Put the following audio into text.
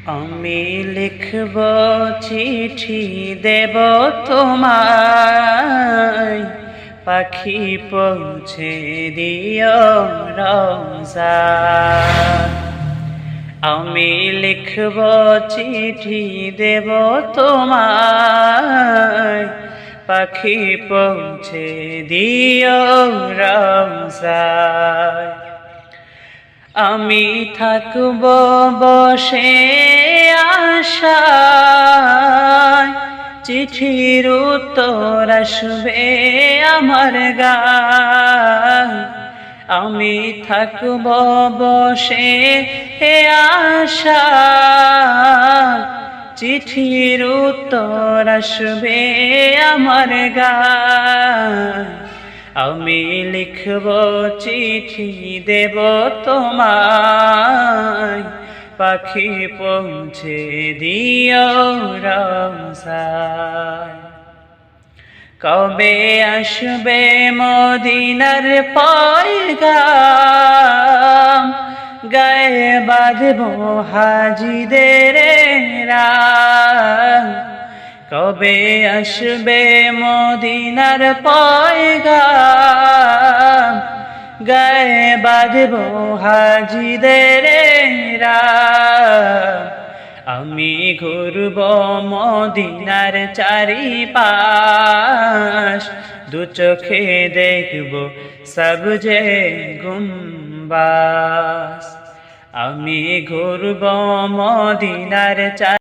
আমি লিখব চিঠি দেব তোমায়, পাখি পৌঁছে দিও রওজায়। আমি লিখব চিঠি দেব তোমায়, পাখি পৌঁছে দিও রওজায়। আমি থাকব বসে আশায়, চিঠির উত্তর আসবে আমার গায়। আমি থাকব বসে আশায়, চিঠির উত্তর আসবে আমার গায়। আমি লিখব চিঠি দেব তোমায়, পাখি পৌঁছে দিও রওজায়। কবে আসবে মদিনার পয়গাম, গায়ে বাঁধব হাজিদের রাম। কবে আসবে মদিনার পয়গাম, গায়ে বাঁধব হাজিদের রাম। আমি ঘুরব মদিনার চারিপাশ, দু চোখে দেখব সবজে গুম্বাস। আমি ঘুরব মদিনার